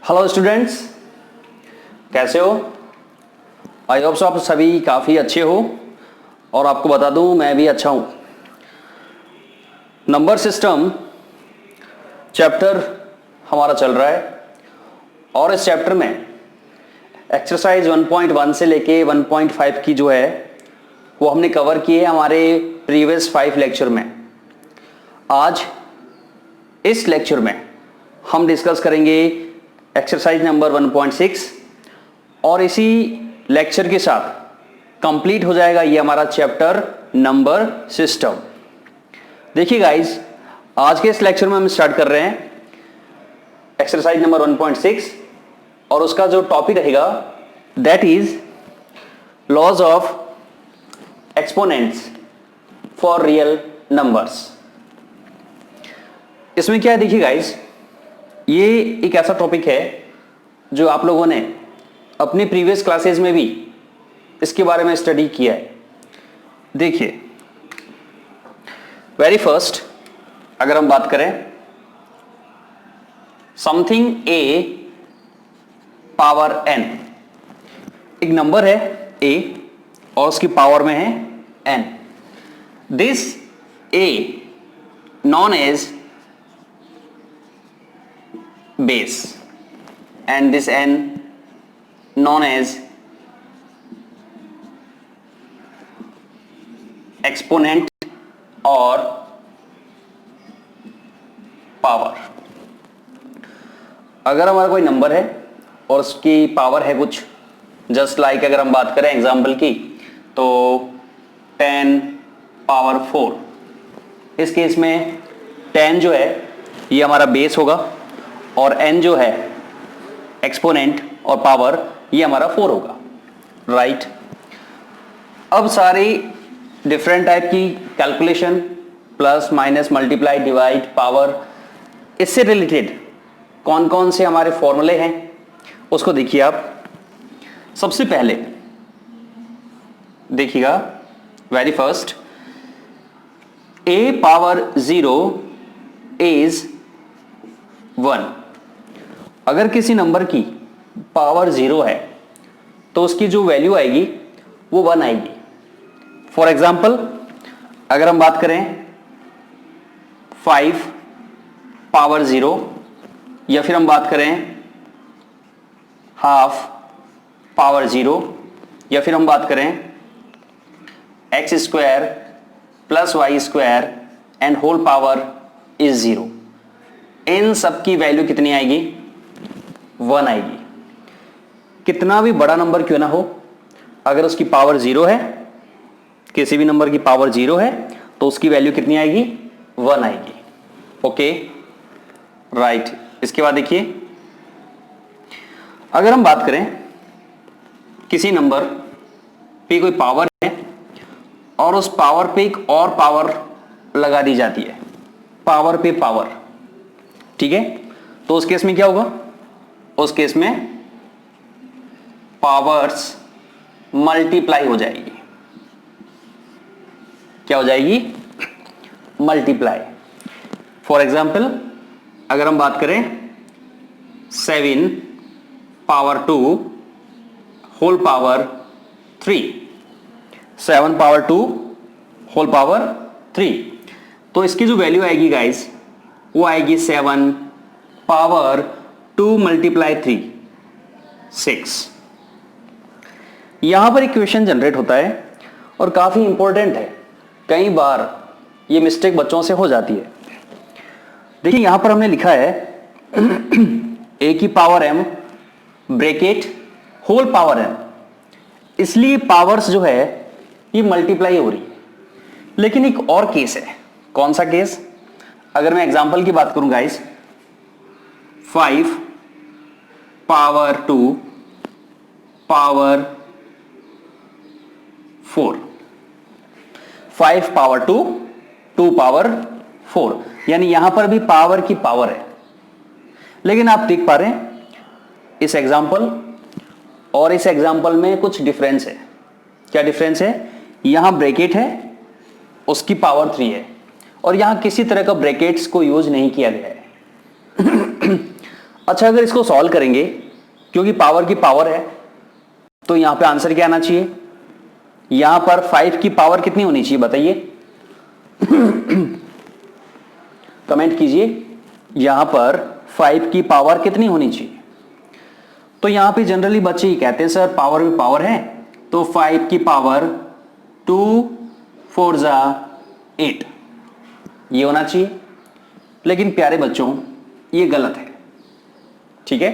Hello students, कैसे हो? I hope so आप सभी काफ़ी अच्छे हो और आपको बता दूं मैं भी अच्छा हूं। नंबर सिस्टम चैप्टर हमारा चल रहा है और इस चैप्टर में एक्सरसाइज 1.1 से लेके 1.5 की जो है वो हमने कवर की है हमारे प्रीवियस 5 लेक्चर में। आज इस लेक्चर में हम डिस्कस करेंगे एक्सरसाइज नंबर 1.6 और इसी लेक्चर के साथ कंप्लीट हो जाएगा ये हमारा चैप्टर नंबर सिस्टम। देखिए गाइस, आज के इस लेक्चर में हम स्टार्ट कर रहे हैं एक्सरसाइज नंबर 1.6 और उसका जो टॉपिक रहेगा that is laws of exponents for real numbers. इसमें क्या है, देखिए गाइस, ये एक ऐसा टॉपिक है जो आप लोगों ने अपनी प्रीवियस क्लासेस में भी इसके बारे में स्टडी किया है। देखिए, वेरी फर्स्ट अगर हम बात करें समथिंग ए पावर एन, एक नंबर है ए और उसकी पावर में है n. This a known as base and this n known as exponent or power। अगर हमारा कोई नंबर है और उसकी पावर है कुछ, जस्ट लाइक अगर हम बात करें एग्जांपल की तो 10 पावर 4, इस केस में 10 जो है ये हमारा बेस होगा और n जो है एक्सपोनेंट और पावर ये हमारा 4 होगा, राइट। अब सारी डिफरेंट टाइप की calculation, plus minus multiply divide power, इससे रिलेटेड कौन कौन से हमारे फॉर्मूले हैं उसको देखिए आप। सबसे पहले देखिएगा, very first, a power 0 is 1। अगर किसी नंबर की पावर 0 है तो उसकी जो वैल्यू आएगी वो 1 आएगी। फॉर एग्जाम्पल अगर हम बात करें 5 पावर 0 या फिर हम बात करें हाफ पावर 0 या फिर हम बात करें x square plus y square and whole power is 0, इन सब की वैल्यू कितनी आएगी? 1 आएगी। कितना भी बड़ा नंबर क्यों ना हो, अगर उसकी पावर 0 है, किसी भी नंबर की पावर 0 है तो उसकी वैल्यू कितनी आएगी? 1 आएगी। Okay, right. इसके बाद देखिए, अगर हम बात करें किसी नंबर पे कोई पावर है और उस पावर पे एक और पावर लगा दी जाती है, पावर पे पावर, ठीक है, तो उस केस में क्या होगा? उस केस में पावर्स मल्टीप्लाई हो जाएगी। क्या हो जाएगी? मल्टीप्लाई। फॉर एग्जाम्पल अगर हम बात करें 7 power 2 whole power 3, 7 power 2 whole power 3, तो इसकी जो वैल्यू आएगी गाइस वो आएगी 7 पावर 2 मल्टीप्लाई 3, 6। यहां पर एक क्वेश्चन जनरेट होता है और काफी इंपॉर्टेंट है, कई बार ये मिस्टेक बच्चों से हो जाती है। देखिए यहां पर हमने लिखा है a की power m bracket whole power n, इसलिए पावर्स जो है ये मल्टीप्लाई हो रही है। लेकिन एक और केस है, कौन सा केस? अगर मैं एग्जांपल की बात करूं guys, 5 power 2 power 4, 5 power 2 2 power 4, यानी यहां पर भी पावर की पावर है। लेकिन आप देख पा रहे हैं इस एग्जांपल और इस एग्जांपल में कुछ डिफरेंस है। क्या डिफरेंस है? यहां ब्रैकेट है, उसकी पावर 3 है और यहां किसी तरह का ब्रैकेट्स को यूज नहीं किया गया है। अच्छा, अगर इसको सॉल्व करेंगे, क्योंकि पावर की पावर है, तो यहां पे आंसर क्या आना चाहिए? यहां पर 5 की पावर कितनी होनी चाहिए बताइए? कमेंट कीजिए, यहां पर 5 की पावर कितनी होनी चाहिए? तो यहां पे जनरली बच्चे ही कहते हैं सर पावर में पावर है, तो 5 की पावर 2 4 जा 8 ये होना चाहिए। लेकिन प्यारे बच्चों, ये गलत है। ठीक है,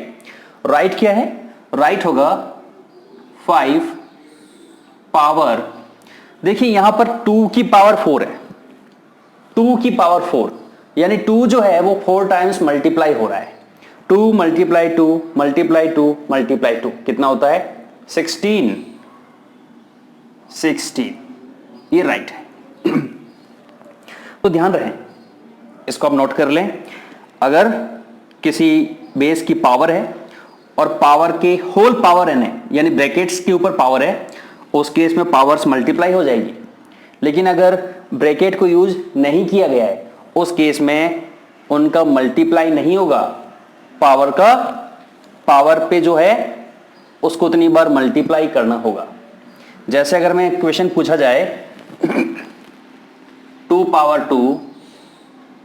राइट क्या है? राइट होगा 5 पावर, देखिए यहां पर 2 की पावर 4 है, 2 की पावर 4, यानी 2 जो है वो 4 टाइम्स मल्टीप्लाई हो रहा है। 2 मल्टीप्लाई 2 मल्टीप्लाई 2 मल्टीप्लाई 2 कितना होता है? 16। 16 ये राइट है। तो ध्यान रहे, इसको आप नोट कर लें। अगर किसी बेस की पावर है और पावर के होल पावर एन है, यानी ब्रैकेट्स के ऊपर पावर है, उस केस में पावर्स मल्टीप्लाई हो जाएगी। लेकिन अगर ब्रैकेट को यूज नहीं किया गया है, उस केस में उनका मल्टीप्लाई नहीं होगा। पावर का पावर पे जो है उसको उतनी बार मल्टीप्लाई करना होगा। जैसे अगर मैं क्वेश्चन पूछा जाए 2 पावर 2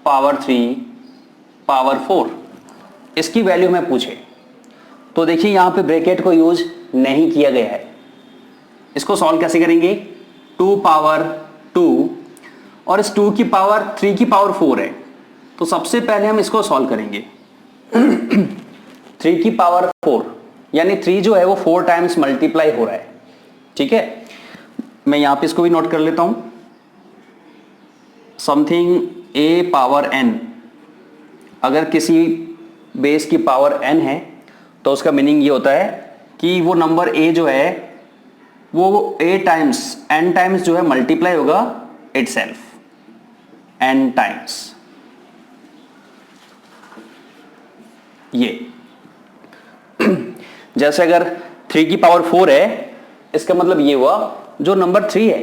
पावर 3 पावर 4, इसकी वैल्यू में पूछे, तो देखिए यहां पे ब्रैकेट को यूज नहीं किया गया है। इसको सॉल्व कैसे करेंगे? 2 पावर 2 और इस 2 की पावर 3 की पावर 4 है, तो सबसे पहले हम इसको सॉल्व करेंगे। 3 की पावर 4 यानी 3 जो है वो 4 टाइम्स मल्टीप्लाई हो रहा है। ठीक है, मैं यहां पे इसको भी नोट कर लेता हूं। समथिंग a पावर n, अगर किसी बेस की पावर n है तो उसका मीनिंग ये होता है कि वो नंबर a जो है वो a टाइम्स n टाइम्स जो है मल्टीप्लाई होगा इटसेल्फ, n टाइम्स। ये जैसे अगर 3 की पावर 4 है, इसका मतलब ये हुआ जो नंबर 3 है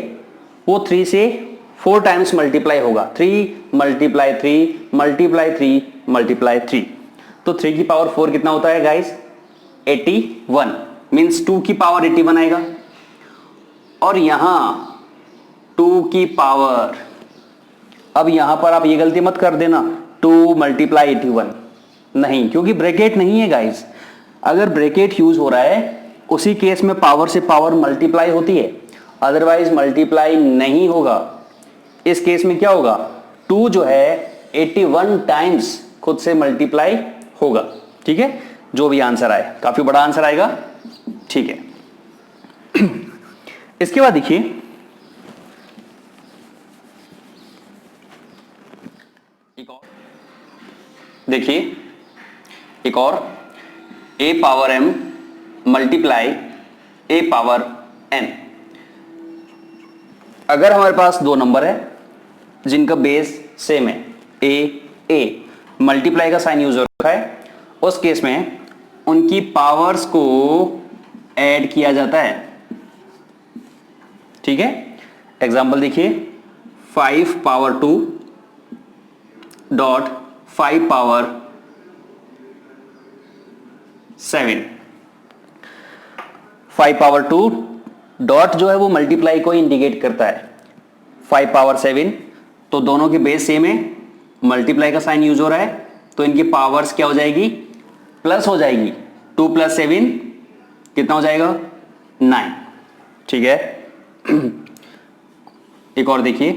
वो 3 से 4 टाइम्स मल्टीप्लाई होगा। 3 मल्टीप्लाई 3 मल्टीप्लाई 3 मल्टीप्लाई 3, तो 3 की पावर 4 कितना होता है गाइस? 81, मींस 2 की पावर 81 आएगा। और यहां 2 की पावर, अब यहां पर आप ये गलती मत कर देना 2 मल्टीप्लाई 81, नहीं, क्योंकि ब्रैकेट नहीं है गाइस। अगर ब्रैकेट यूज हो रहा है उसी केस में पावर से पावर मल्टीप्लाई होती है, अदरवाइज मल्टीप्लाई नहीं होगा। इस केस में क्या होगा? 2 जो है 81 टाइम्स खुद से मल्टीप्लाई होगा। ठीक है, जो भी आंसर आए, काफी बड़ा आंसर आएगा। ठीक है, इसके बाद देखिए एक और a power m multiply a power n। अगर हमारे पास दो नंबर है जिनका बेस सेम है, a मल्टीप्लाई का साइन यूज हो रखा है, उस केस में उनकी पावर्स को ऐड किया जाता है। ठीक है, एग्जांपल देखिए 5 power 2 dot 5 power 7। 5 power 2 dot जो है वो मल्टीप्लाई को इंडिकेट करता है, 5 पावर 7, तो दोनों के बेस सेम है, मल्टीप्लाई का साइन यूज हो रहा है, तो इनकी पावर्स क्या हो जाएगी? प्लस हो जाएगी। 2 + 7 कितना हो जाएगा? 9। ठीक है, एक और देखिए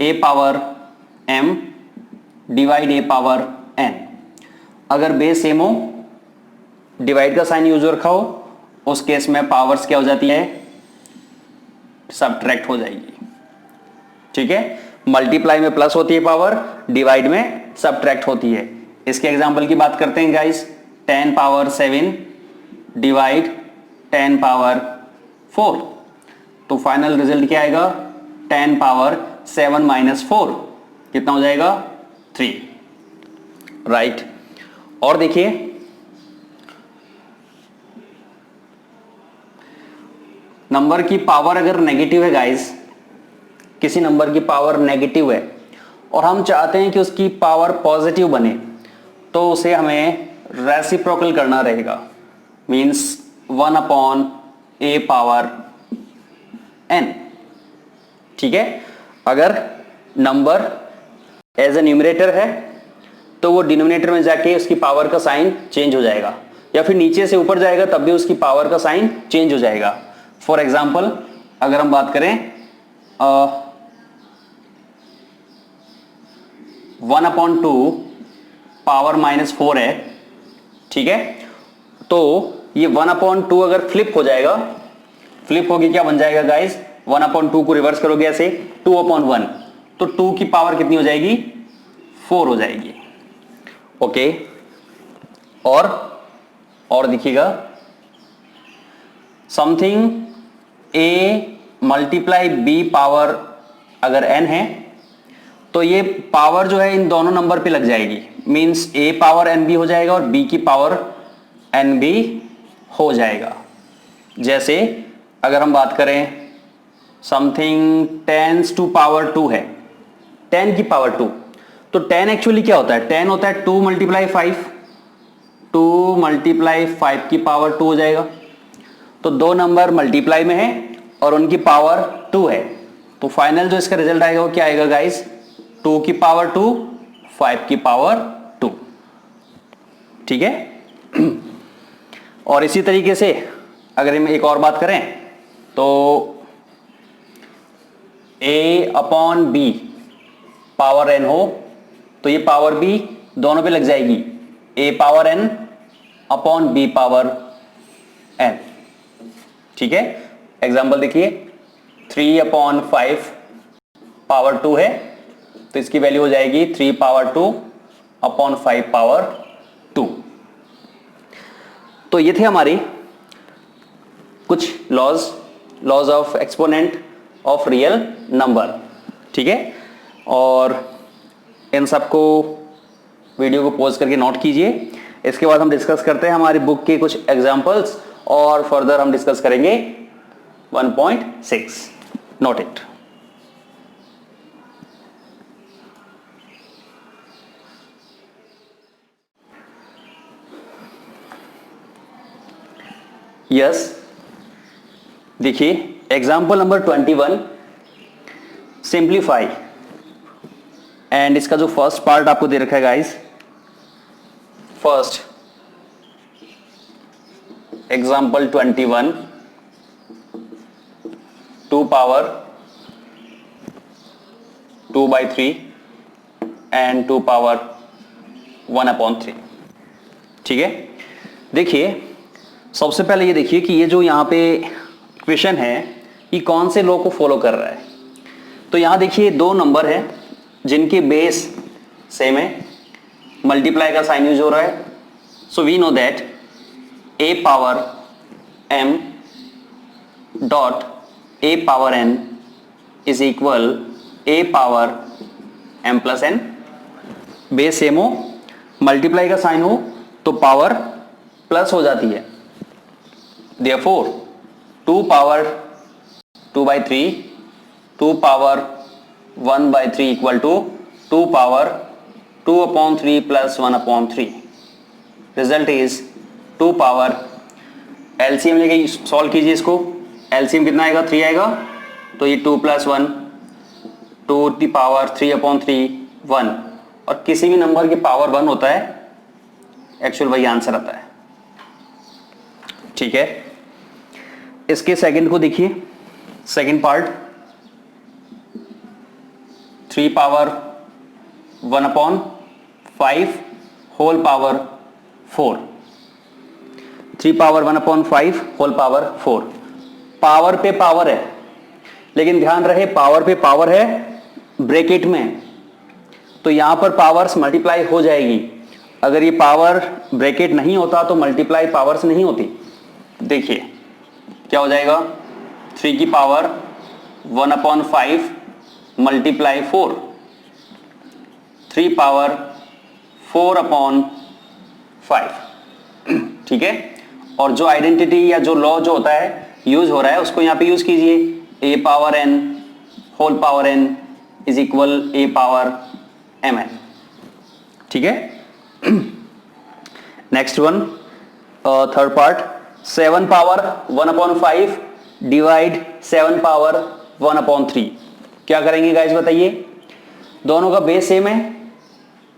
a power m divide a power n। अगर बेस सेम हो, डिवाइड का साइन यूज रखा हो, उस केस में पावर्स क्या हो जाती है? सबट्रैक्ट हो जाएगी। ठीक है, मल्टीप्लाई में प्लस होती है पावर, डिवाइड में सबट्रैक्ट होती है। इसके एग्जांपल की बात करते हैं गाइस, 10 पावर 7 डिवाइड 10 पावर 4, तो फाइनल रिजल्ट क्या आएगा? 10 पावर 7 माइनस 4 कितना हो जाएगा? 3। राइट, और देखिए नंबर की पावर अगर नेगेटिव है गाइस, किसी नंबर की पावर नेगेटिव है और हम चाहते हैं कि उसकी पावर पॉजिटिव बने, तो उसे हमें रेसिप्रोकल करना रहेगा, मीन्स 1/a पावर n। ठीक है, अगर नंबर एज ए न्यूमरेटर है तो वो डिनोमिनेटर में जाके उसकी पावर का साइन चेंज हो जाएगा, या फिर नीचे से ऊपर जाएगा तब भी उसकी पावर का साइन चेंज हो जाएगा। फॉर एग्जाम्पल अगर हम बात करें 1/2 पावर -4 है, ठीक है, तो ये 1/2 अगर फ्लिप हो जाएगा, फ्लिप होके क्या बन जाएगा गाइस, 1/2 को रिवर्स करोगे ऐसे 2/1, तो 2 की पावर कितनी हो जाएगी, 4 हो जाएगी। ओके, और देखिएगा something a multiply b power अगर n है तो ये पावर जो है इन दोनों नंबर पे लग जाएगी, मींस a पावर n भी हो जाएगा और b की पावर n भी हो जाएगा। जैसे अगर हम बात करें समथिंग 10 टू पावर 2 है, 10 की पावर 2, तो 10 एक्चुअली क्या होता है, 10 होता है 2 मल्टीप्लाई 5, 2 मल्टीप्लाई 5 की पावर 2 हो जाएगा। तो दो नंबर मल्टीप्लाई में है और उनकी पावर 2 है, तो फाइनल जो इसका रिजल्ट आएगा वो क्या आएगा गाइस, 2 की पावर 2, 5 की पावर 2। ठीक है, और इसी तरीके से अगर हम एक और बात करें तो a/b पावर n हो तो ये पावर b दोनों पे लग जाएगी, a power n upon b power n। ठीक है, एग्जाम्पल देखिए 3/5 पावर 2 है तो इसकी वैल्यू हो जाएगी 3 पावर 2 अपॉन 5 पावर 2। तो ये थे हमारी कुछ laws of exponent of real number. ठीक है, और इन सबको वीडियो को पॉज करके नोट कीजिए। इसके बाद हम डिस्कस करते हैं हमारी बुक के कुछ एग्जांपल्स और फर्दर हम डिस्कस करेंगे 1.6। Note it. यस, देखिए एग्जाम्पल नंबर 21, सिंप्लीफाई। एंड इसका जो फर्स्ट पार्ट आपको दे रखा है guys, first example 21, 2 power 2/3 and 2 power 1/3। ठीक है, देखिए सबसे पहले ये देखिए कि ये जो यहाँ पे इक्वेशन है ये कौन से लॉ को फॉलो कर रहा है। तो यहाँ देखिए दो नंबर है जिनके बेस सेम है, मल्टीप्लाई का साइन यूज हो रहा है। So we know that a power m dot a power n is equal a power m plus n। Base same हो, मल्टीप्लाई का साइन हो तो पावर प्लस हो जाती है। Therefore 2 power 2/3, 2 power 1/3 equal to 2 power 2/3 plus 1/3। Result is 2 power, LCM लेके solve कीजिए इसको, एलसीएम कितना आएगा, 3 आएगा, तो ये 2 + 1, 2 की पावर 3/3 1, और किसी भी नंबर की पावर 1 होता है एक्चुअल वही आंसर आता है। ठीक है, इसके सेकंड को देखिए, second part 3 power 1/5 whole power 4, 3 power 1/5 whole power 4। Power पे पावर है, लेकिन ध्यान रहे पावर पे पावर है ब्रैकेट में, तो यहां पर पावर्स मल्टीप्लाई हो जाएगी। अगर ये पावर ब्रैकेट नहीं होता तो मल्टीप्लाई पावर्स नहीं होती। देखिए क्या हो जाएगा, 3 की पावर 1/5 मल्टीप्लाई 4, 3 पावर 4/5। ठीक है, और जो आइडेंटिटी या जो लॉ जो होता है यूज हो रहा है उसको यहां पे यूज कीजिए, a power n whole power n is equal a power mn। ठीक है, next one, third part, 7 power 1/5 divide 7 power 1/3। क्या करेंगे गाइस बताइए? दोनों का बेस सेम है,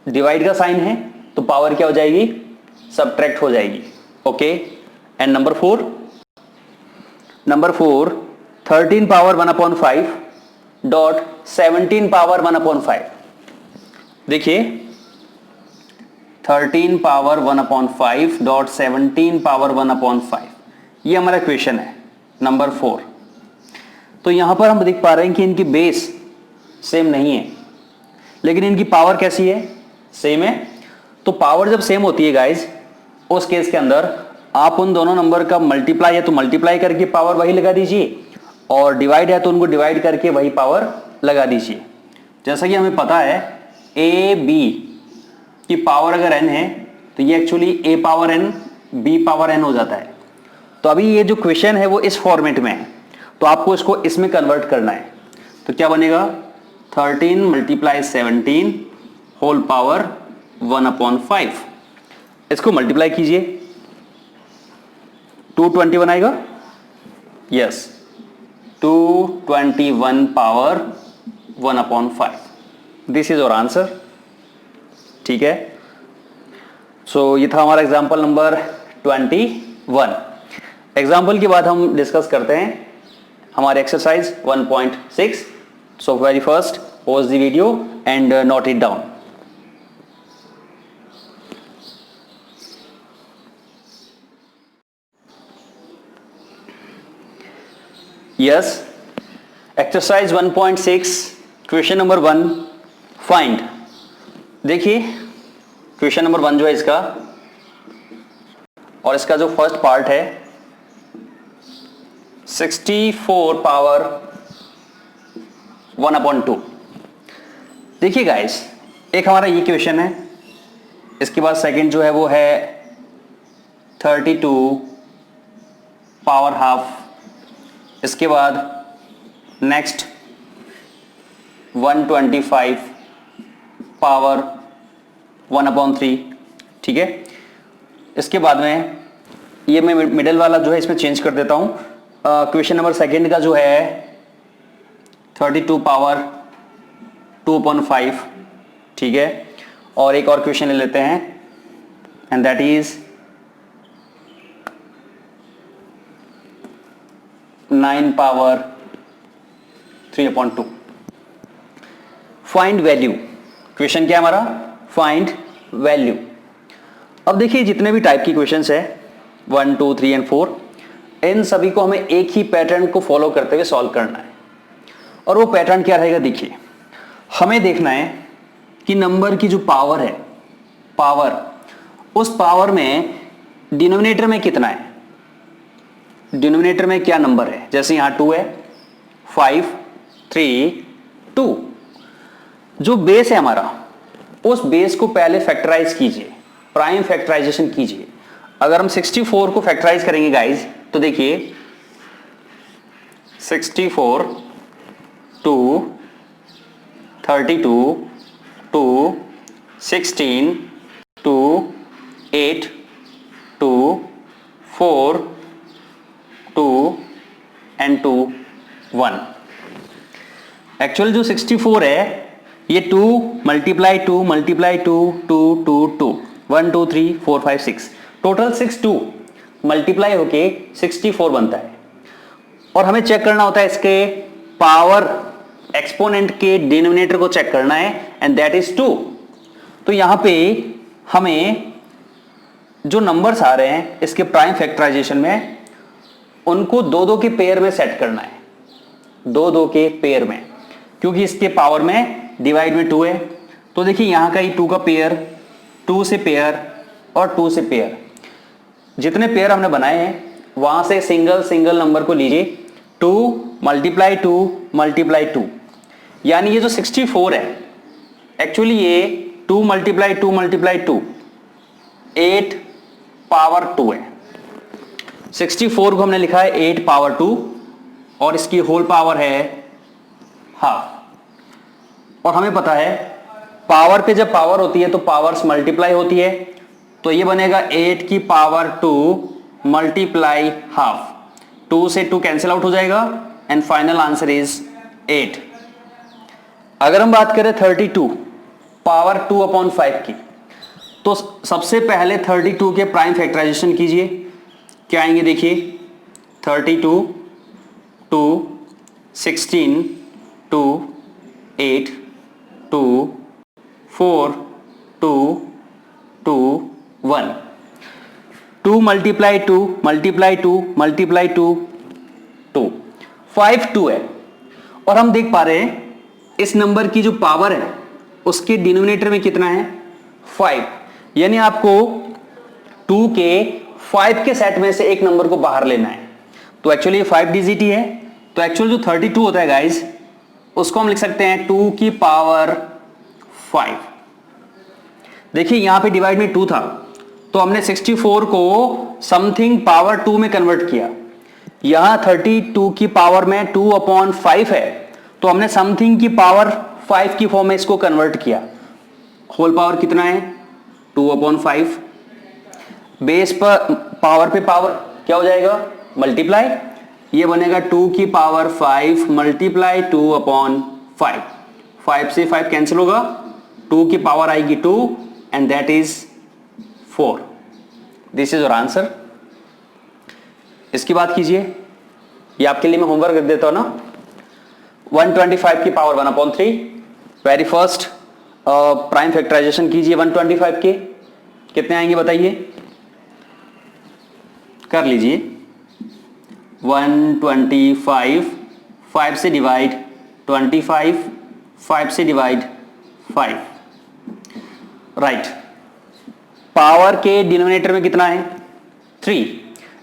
डिवाइड का साइन है, तो पावर क्या हो जाएगी? सबट्रैक्ट हो जाएगी। Okay. And number four 13 power 1/5 dot 17 power 1/5। देखिए 13 पावर 1/5 डॉट 17 पावर 1/5, ये हमारा क्वेश्चन है नंबर 4। तो यहां पर हम देख पा रहे हैं कि इनकी बेस सेम नहीं है, लेकिन इनकी पावर कैसी है? सेम है। तो पावर जब सेम होती है गाइज, उस केस के अंदर आप उन दोनों नंबर का मल्टीप्लाई है तो मल्टीप्लाई करके पावर वही लगा दीजिए, और डिवाइड है तो उनको डिवाइड करके वही पावर लगा दीजिए। जैसा कि हमें पता है ए बी की पावर अगर n है तो ये actually a power n b power n हो जाता है। तो अभी ये जो क्वेश्चन है वो इस फॉर्मेट में है, तो आपको इसको इसमें कन्वर्ट करना है। तो क्या बनेगा? 13 मल्टीप्लाई 17 होल पावर 1/5। इसको मल्टीप्लाई कीजिए, 221 आएगा। Yes, 221 power 1/5। दिस इज और आंसर। ठीक है। सो ये था हमारा एग्जाम्पल नंबर 21। एग्जाम्पल के बाद हम डिस्कस करते हैं हमारे exercise 1.6। So very first pause the video and note it down. Yes, exercise 1.6 question number 1, find. देखिए क्वेश्चन नंबर 1 जो है इसका, और इसका जो फर्स्ट पार्ट है 64 पावर 1/2। देखिए गाइस, एक हमारा ये क्वेश्चन है, इसके बाद सेकंड जो है वो है 32 पावर हाफ, इसके बाद नेक्स्ट 125 पावर 1/3। ठीक है। इसके बाद में ये मैं मिडिल वाला जो है इसमें चेंज कर देता हूं। क्वेश्चन नंबर सेकंड का जो है 32 पावर 2/5। ठीक है। और एक और क्वेश्चन ले लेते हैं, and that is 9 power 3/2। Find value. Question क्या है हमारा? Find value. अब देखिए जितने भी टाइप की क्वेश्चंस है 1, 2, 3 एंड 4, इन सभी को हमें एक ही पैटर्न को फॉलो करते हुए सॉल्व करना है। और वो पैटर्न क्या रहेगा? देखिए हमें देखना है कि नंबर की जो पावर है, पावर, उस पावर में डिनोमिनेटर में कितना है, डिनोमिनेटर में क्या नंबर है। जैसे यहां 2 है, 5, 3, 2। जो बेस है हमारा, उस बेस को पहले फैक्टराइज कीजिए, प्राइम फैक्टराइजेशन कीजिए। अगर हम 64 को फैक्टराइज करेंगे गाइज, तो देखिए 64 2 32 2 16 2 8 2 4 2 एंड 2 1। एक्चुअल जो 64 है ये 2 मल्टीप्लाई 2 मल्टीप्लाई 2 2 2 2 1 2 3 4 5 6, टोटल 62 मल्टीप्लाई होके 64 बनता है। और हमें चेक करना होता है इसके पावर, एक्सपोनेंट के डिनोमिनेटर को चेक करना है, एंड दैट इज 2। तो यहां पे हमें जो नंबर्स आ रहे हैं इसके प्राइम फैक्टराइजेशन में, उनको 2-2 के पेयर में सेट करना है, 2-2 के पेयर में, क्योंकि इसके पावर में डिवाइड में 2 है। तो देखिए यहां का ही 2 का पेयर, 2 से पेयर और 2 से पेयर, जितने पेयर हमने बनाए हैं वहां से सिंगल सिंगल नंबर को लीजिए। 2 मल्टीप्लाई 2 मल्टीप्लाई 2, यानी ये जो 64 है एक्चुअली ये 2 मल्टीप्लाई 2 मल्टीप्लाई 2 8 पावर 2 है। 64 को हमने लिखा है 8 पावर 2 और इसकी होल पावर है हाफ। और हमें पता है पावर पे जब पावर होती है तो पावर्स मल्टीप्लाई होती है, तो ये बनेगा 8 की पावर 2 मल्टीप्लाई हाफ, 2 से 2 कैंसिल आउट हो जाएगा एंड फाइनल आंसर इज 8। अगर हम बात करें 32 पावर 2 अपॉन 5 की, तो सबसे पहले 32 के प्राइम फैक्टराइजेशन कीजिए। क्या आएंगे देखिए, 32 2 16 2 8 2 4 2 2 1, 2 मल्टीप्लाई 2 मल्टीप्लाई 2 मल्टीप्लाई 2 2, 5 2 है। और हम देख पा रहे हैं इस नंबर की जो पावर है उसके डिनोमिनेटर में कितना है, 5, यानी आपको 2 के 5 के सेट में से एक नंबर को बाहर लेना है। तो एक्चुअली 5 डिजिट ही है, तो एक्चुअल जो 32 होता है गाइस उसको हम लिख सकते हैं 2 की पावर 5। देखिए यहां पे डिवाइड में 2 था तो हमने 64 को समथिंग पावर 2 में कन्वर्ट किया। यहां 32 की पावर में 2 अपॉन 5 है तो हमने समथिंग की पावर 5 की फॉर्म में इसको कन्वर्ट किया। होल पावर कितना है, 2 अपॉन 5, बेस पर पावर पे पावर क्या हो जाएगा, मल्टीप्लाई, ये बनेगा 2 की पावर 5 मल्टीप्लाई 2 अपॉन 5, 5 से 5 कैंसिल होगा, 2 की पावर आएगी 2 and that is 4। This is your answer. इसकी बात कीजिए, ये आपके लिए मैं होमवर्क रख देता हूं ना। 125 की power 1 upon 3, very first prime factorization कीजिए 125 के, कितने आएंगे बताइए, कर लीजिए। 125, 5 से डिवाइड 25, 5 से डिवाइड 5, राइट। पावर के डिनोमिनेटर में कितना है, 3,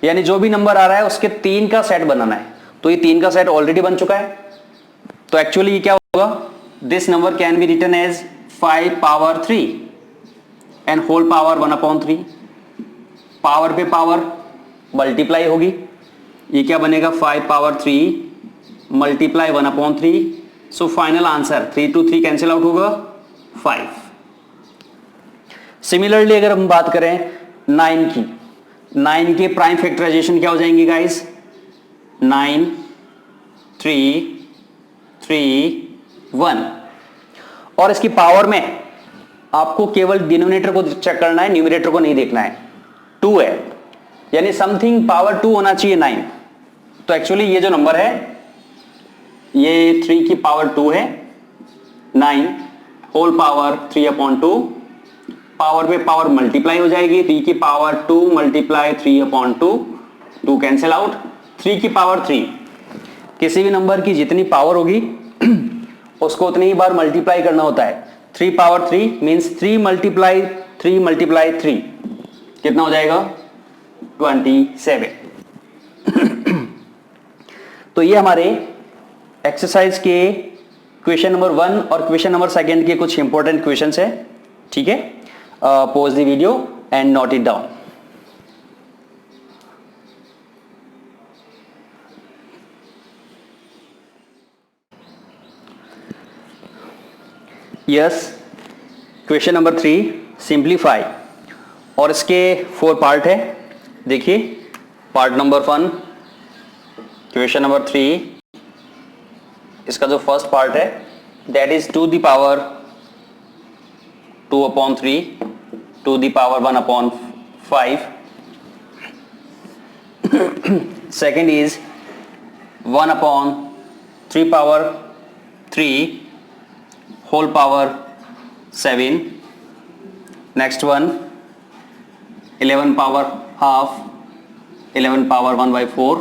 यानी जो भी नंबर आ रहा है उसके 3 का सेट बनाना है। तो ये 3 का सेट ऑलरेडी बन चुका है, तो एक्चुअली ये क्या होगा, this number can be written as 5 power 3 and whole power 1 upon 3। Power पे पावर मल्टीप्लाई होगी, ये क्या बनेगा 5 power 3 multiply 1 upon 3, so final answer 3 to 3 cancel out होगा 5। सिमिलरली अगर हम बात करें 9 की, 9 के प्राइम फैक्टराइजेशन क्या हो जाएंगे गाइस, 9 3 3 1, और इसकी पावर में आपको केवल डिनोमिनेटर को चेक करना है, न्यूमरेटर को नहीं देखना है। 2 है यानी समथिंग पावर 2 होना चाहिए 9, तो एक्चुअली ये जो नंबर है ये 3 की पावर 2 है, 9 होल पावर 3 अपॉन 2, पावर पे पावर मल्टीप्लाई हो जाएगी, 3 की power 2 multiply 3 upon 2, 2 cancel out, 3 की पावर 3, किसी भी नंबर की जितनी पावर होगी उसको उतनी ही बार मल्टीप्लाई करना होता है। 3 पावर 3 मींस 3 मल्टीप्लाई 3 मल्टीप्लाई 3, कितना हो जाएगा 27। तो ये हमारे एक्सरसाइज के क्वेश्चन नंबर 1 और क्वेश्चन नंबर 2 के कुछ इंपॉर्टेंट क्वेश्चंस है, ठीक है। Pause the video and note it down. Yes, question number 3 simplify, और इसके 4 पार्ट है। देखिए पार्ट नंबर 1 क्वेश्चन नंबर 3, इसका जो फर्स्ट पार्ट है that is 2 the power 2 upon 3 2 the power 1 upon 5। Second is 1 upon 3 power 3 whole power 7। Next one 11 power half 11 power 1/4,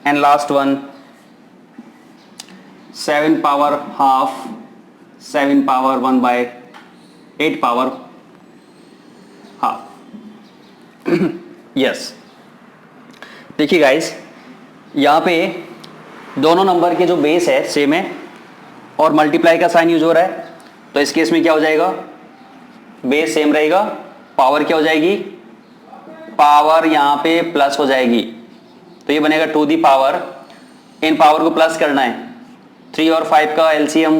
and last one 7 power half 7 power 1/8 power half. Yes, देखिए guys यहाँ पे दोनों number के जो base है same है और multiply का साइन यूज हो रहा है, तो इस केस में क्या हो जाएगा, बेस सेम रहेगा, पावर क्या हो जाएगी, पावर यहां पे प्लस हो जाएगी, तो ये बनेगा 2 दी पावर, इन पावर को प्लस करना है, 3 और 5 का एलसीएम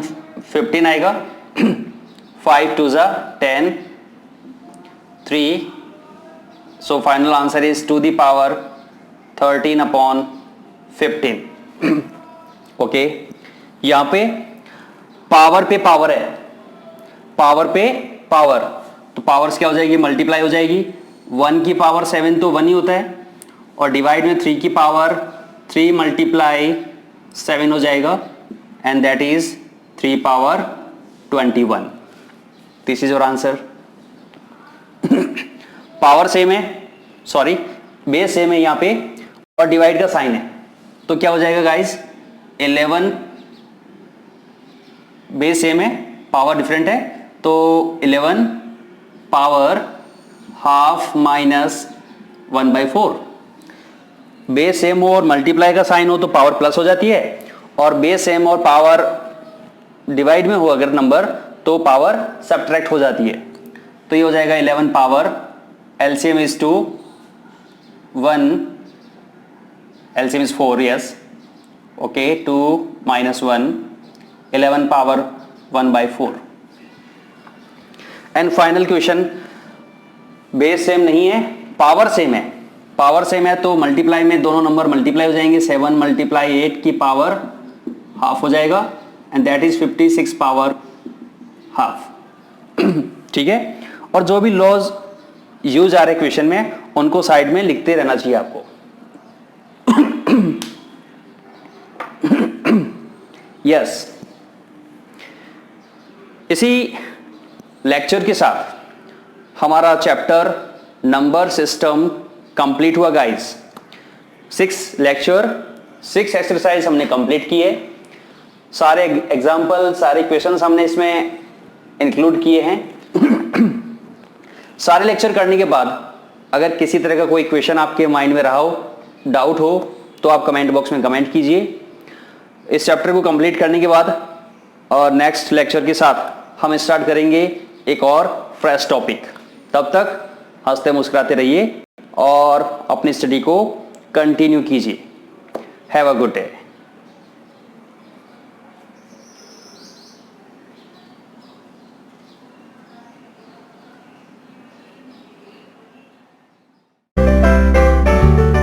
15 आएगा, 5 2 ज़ा 10, 3, so final answer is to the power 13 upon 15. Okay, यहाँ पे पावर पे पावर है, पावर पे पावर, तो पावर्स क्या हो जाएगी, मल्टीप्लाई हो जाएगी। 1 की पावर 7 तो 1 ही होता है, और डिवाइड में 3 की पावर 3 मल्टीप्लाई 7 हो जाएगा, and that is 3 power 21। This is your answer. Power same है, सॉरी बेस सेम है यहाँ पे, और डिवाइड का साइन है, तो क्या हो जाएगा गाइस, 11, बेस सेम है, पावर डिफरेंट है, तो 11 power half minus 1/4। Base same हो और मल्टीप्लाई का साइन हो तो पावर प्लस हो जाती है, और बेस सेम और पावर डिवाइड में हो अगर नंबर तो पावर सब्ट्रैक्ट हो जाती है। तो ये हो जाएगा 11 power, LCM is 2, 1, LCM is 4, yes, okay, 2 minus 1, 11 power 1/4। And final question, base same नहीं है, पावर सेम है, पावर सेम है तो मल्टीप्लाई में दोनों नंबर मल्टीप्लाई हो जाएंगे, 7 मल्टीप्लाई 8 की पावर हाफ हो जाएगा, and that is 56 power half. ठीक है, और जो भी लॉज यूज आ रहे क्वेश्चन में उनको साइड में लिखते रहना चाहिए आपको। यस, इसी लेक्चर के साथ हमारा चैप्टर नंबर सिस्टम कंप्लीट हुआ गाइस। 6 लेक्चर 6 एक्सरसाइज हमने कंप्लीट किए, सारे एग्जाम्पल सारे क्वेश्चंस हमने इसमें इंक्लूड किए हैं। सारे लेक्चर करने के बाद अगर किसी तरह का कोई क्वेश्चन आपके माइंड में रहा हो, डाउट हो, तो आप कमेंट बॉक्स में कमेंट कीजिए। इस चैप्टर को कंप्लीट करने के बाद और नेक्स्ट लेक्चर के साथ हम स्टार्ट करेंगे एक और फ्रेश टॉपिक। तब तक हंसते मुस्कुराते रहिए और अपनी स्टडी को कंटिन्यू कीजिए। Have a good day.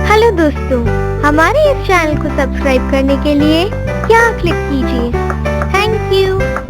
Hello दोस्तों, हमारे इस चैनल को सब्सक्राइब करने के लिए यहाँ क्लिक कीजिए। Thank you.